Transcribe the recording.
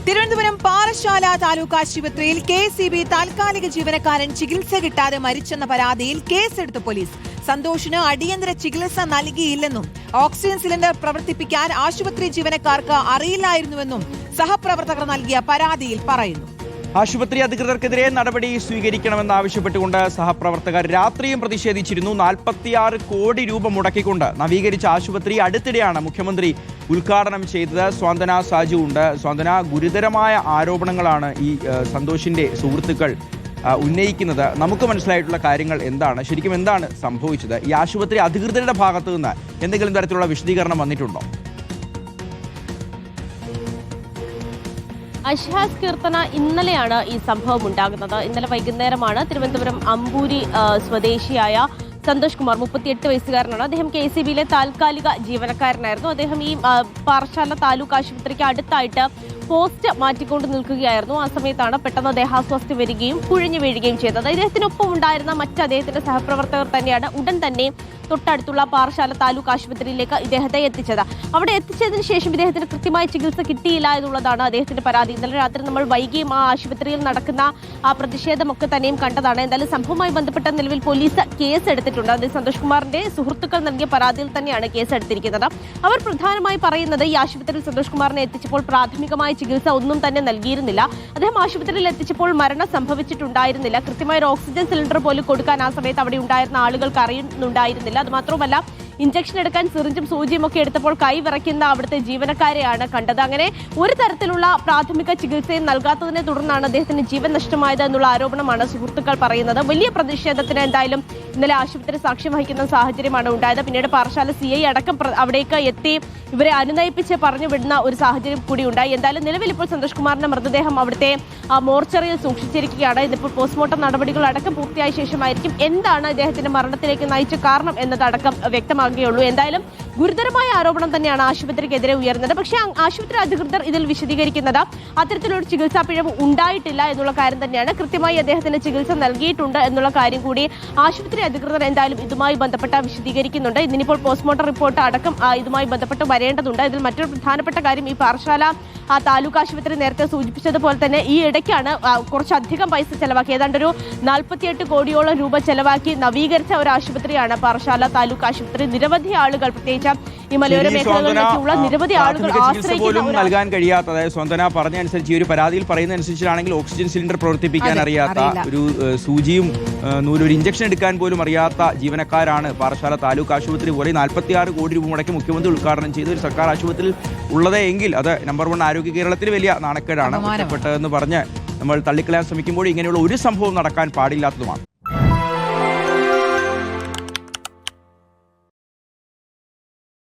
തിരുവനന്തപുരം പാറശാല താലൂക്ക് ആശുപത്രിയിൽ KCB താൽക്കാലിക ജീവനക്കാരൻ ചികിത്സ കിട്ടാതെ മരിച്ചെന്ന പരാതിയിൽ കേസെടുത്ത പോലീസ്. സന്തോഷിന് അടിയന്തര ചികിത്സ നൽകിയില്ലെന്നും ഓക്സിജൻ സിലിണ്ടർ പ്രവർത്തിപ്പിക്കാൻ ആശുപത്രി ജീവനക്കാർക്ക് അറിയില്ലായിരുന്നുവെന്നും സഹപ്രവർത്തകർ നൽകിയ പരാതിയിൽ പറയുന്നു. ആശുപത്രി അധികൃതർക്കെതിരെ നടപടി സ്വീകരിക്കണമെന്നാവശ്യപ്പെട്ടുകൊണ്ട് സഹപ്രവർത്തകർ രാത്രിയും പ്രതിഷേധിച്ചിരുന്നു. 46 കോടി രൂപ മുടക്കിക്കൊണ്ട് നവീകരിച്ച ആശുപത്രി അടുത്തിടെയാണ് മുഖ്യമന്ത്രി ഉദ്ഘാടനം ചെയ്തത്. സ്വാന്തന സാജു ഉണ്ട്. സ്വാന്തന, ഗുരുതരമായ ആരോപണങ്ങളാണ് ഈ സന്തോഷിന്റെ സുഹൃത്തുക്കൾ ഉന്നയിക്കുന്നത്. നമുക്ക് മനസ്സിലായിട്ടുള്ള കാര്യങ്ങൾ എന്താണ്? ശരിക്കും എന്താണ് സംഭവിച്ചത്? ഈ ആശുപത്രി അധികൃതരുടെ ഭാഗത്തു നിന്ന് എന്തെങ്കിലും തരത്തിലുള്ള വിശദീകരണം വന്നിട്ടുണ്ടോ? അഷ്ഹാസ് കീർത്തന, ഇന്നലെയാണ് ഈ സംഭവം ഉണ്ടാകുന്നത്. ഇന്നലെ വൈകുന്നേരമാണ് തിരുവനന്തപുരം അമ്പൂരി സ്വദേശിയായ സന്തോഷ് കുമാർ, 38 വയസ്സുകാരനാണ്. അദ്ദേഹം KCBയിലെ താൽക്കാലിക ജീവനക്കാരനായിരുന്നു. അദ്ദേഹം ഈ പാറശാല താലൂക്ക് ആശുപത്രിക്ക് അടുത്തായിട്ട് പോസ്റ്റ് മാറ്റിക്കൊണ്ട് നിൽക്കുകയായിരുന്നു. ആ സമയത്താണ് പെട്ടെന്ന് ദേഹാസ്വാസ്ഥ്യം വരികയും കുഴഞ്ഞു വീഴുകയും ചെയ്തത്. ഇദ്ദേഹത്തിനൊപ്പം ഉണ്ടായിരുന്ന മറ്റ് അദ്ദേഹത്തിന്റെ സഹപ്രവർത്തകർ തന്നെയാണ് ഉടൻ തന്നെ തൊട്ടടുത്തുള്ള പാറശാല താലൂക്ക് ആശുപത്രിയിലേക്ക് ഇദ്ദേഹത്തെ എത്തിച്ചത്. അവിടെ എത്തിച്ചതിന് ശേഷം ഇദ്ദേഹത്തിന് കൃത്യമായ ചികിത്സ കിട്ടിയില്ല എന്നുള്ളതാണ് അദ്ദേഹത്തിന്റെ പരാതി. ഇന്നലെ രാത്രി നമ്മൾ വൈകിയും ആ ആശുപത്രിയിൽ നടക്കുന്ന ആ പ്രതിഷേധമൊക്കെ തന്നെയും കണ്ടതാണ്. എന്തായാലും സംഭവവുമായി ബന്ധപ്പെട്ട നിലവിൽ പോലീസ് കേസ് എടുത്തിട്ടുണ്ട്. അത് സന്തോഷ് കുമാറിന്റെ സുഹൃത്തുക്കൾ നൽകിയ പരാതിയിൽ തന്നെയാണ് കേസ് എടുത്തിരിക്കുന്നത്. അവർ പ്രധാനമായി പറയുന്നത് ഈ ആശുപത്രിയിൽ സന്തോഷ് കുമാറിനെ എത്തിച്ചപ്പോൾ പ്രാഥമികമായ ചികിത്സ ഒന്നും തന്നെ നൽകിയിരുന്നില്ല. അദ്ദേഹം ആശുപത്രിയിൽ എത്തിച്ചപ്പോൾ മരണം സംഭവിച്ചിട്ടുണ്ടായിരുന്നില്ല. കൃത്യമായ ഒരു ഓക്സിജൻ സിലിണ്ടർ പോലും കൊടുക്കാൻ ആ സമയത്ത് അവിടെ ഉണ്ടായിരുന്ന ആളുകൾക്ക് അറിയുന്നുണ്ടായിരുന്നില്ല. അത് മാത്രമല്ല, ഇഞ്ചക്ഷൻ എടുക്കാൻ സിറിഞ്ചും സൂചിയും ഒക്കെ എടുത്തപ്പോൾ കൈ വിറയ്ക്കുന്ന അവിടുത്തെ ജീവനക്കാരെയാണ് കണ്ടത്. അങ്ങനെ ഒരു തരത്തിലുള്ള പ്രാഥമിക ചികിത്സയും നൽകാത്തതിനെ തുടർന്നാണ് അദ്ദേഹത്തിന് ജീവൻ നഷ്ടമായത് എന്നുള്ള ആരോപണമാണ് സുഹൃത്തുക്കൾ പറയുന്നത്. വലിയ പ്രതിഷേധത്തിന് എന്തായാലും ഇന്നലെ ആശുപത്രി സാക്ഷ്യം വഹിക്കുന്ന സാഹചര്യമാണ് ഉണ്ടായത്. പിന്നീട് പാറശാല CI അടക്കം അവിടേക്ക് എത്തി ഇവരെ അനുനയിപ്പിച്ച് പറഞ്ഞു വിടുന്ന ഒരു സാഹചര്യം കൂടി ഉണ്ടായി. എന്തായാലും നിലവിൽ ഇപ്പോൾ സന്തോഷ് കുമാറിന്റെ മൃതദേഹം അവിടുത്തെ മോർച്ചറിയിൽ സൂക്ഷിച്ചിരിക്കുകയാണ്. ഇതിപ്പോൾ പോസ്റ്റ്മോർട്ടം നടപടികൾ അടക്കം പൂർത്തിയായ ശേഷമായിരിക്കും എന്താണ് ഇദ്ദേഹത്തിന്റെ മരണത്തിലേക്ക് നയിച്ച കാരണം എന്നതടക്കം വ്യക്തമാകുകയുള്ളൂ. എന്തായാലും ഗുരുതരമായ ആരോപണം തന്നെയാണ് ആശുപത്രിക്കെതിരെ ഉയർന്നത്. പക്ഷേ ആശുപത്രി അധികൃതർ ഇതിൽ വിശദീകരിക്കുന്നത് അത്തരത്തിലൊരു ചികിത്സാ പിഴവ് ഉണ്ടായിട്ടില്ല എന്നുള്ള കാര്യം തന്നെയാണ്. കൃത്യമായി അദ്ദേഹത്തിന് ചികിത്സ നൽകിയിട്ടുണ്ട് എന്നുള്ള കാര്യം കൂടി ആശുപത്രി അധികൃതർ എന്തായാലും ഇതുമായി ബന്ധപ്പെട്ട വിശദീകരിക്കുന്നുണ്ട്. ഇതിനിപ്പോൾ പോസ്റ്റ്മോർട്ടം റിപ്പോർട്ട് അടക്കം ഇതുമായി ബന്ധപ്പെട്ട് വരേണ്ടതുണ്ട്. ഇതിൽ മറ്റൊരു പ്രധാനപ്പെട്ട കാര്യം, ഈ പാറശാല താലൂക്ക് ആശുപത്രി നേരത്തെ സൂചിപ്പിച്ചതുപോലെ തന്നെ ഈ ഇടയ്ക്കാണ് കുറച്ചധികം പൈസ ചെലവാക്കി, ഏതാണ്ട് ഒരു 48 കോടിയോളം രൂപ ചെലവാക്കി നവീകരിച്ച ഒരു ആശുപത്രിയാണ് പാറശാല താലൂക്ക് ആശുപത്രി. നിരവധി ആളുകൾ, പ്രത്യേകിച്ച് ഈ മലയോര മേഖലകളിലേക്കുള്ള നിരവധി ആളുകൾ ആശ്രയിക്കുന്ന നൽകാൻ കഴിയാത്ത, അതായത് സ്വന്തന പറഞ്ഞനുസരിച്ച് ഈ ഒരു പരാതിയിൽ പറയുന്ന അനുസരിച്ചാണെങ്കിൽ ഓക്സിജൻ സിലിണ്ടർ പ്രവർത്തിപ്പിക്കാൻ അറിയാത്ത, ഒരു സൂചിയും ഒരു ഇഞ്ചക്ഷൻ എടുക്കാൻ പോലും അറിയാത്ത ജീവനക്കാരാണ് പാറശാല താലൂക്ക് ആശുപത്രി പോലെ 46 കോടി രൂപ മുടക്കി മുഖ്യമന്ത്രി ഉദ്ഘാടനം ചെയ്ത ഒരു സർക്കാർ ആശുപത്രിയിൽ ഉള്ളത് എങ്കിൽ അത് നമ്പർ 1 ആരോഗ്യ കേരളത്തിൽ വലിയ നാണക്കേടാണ്. ഒറ്റപ്പെട്ടതെന്ന് പറഞ്ഞ് നമ്മൾ തള്ളിക്കളയാൻ ശ്രമിക്കുമ്പോൾ ഇങ്ങനെയുള്ള ഒരു സംഭവം നടക്കാൻ പാടില്ലാത്തതുമാണ്.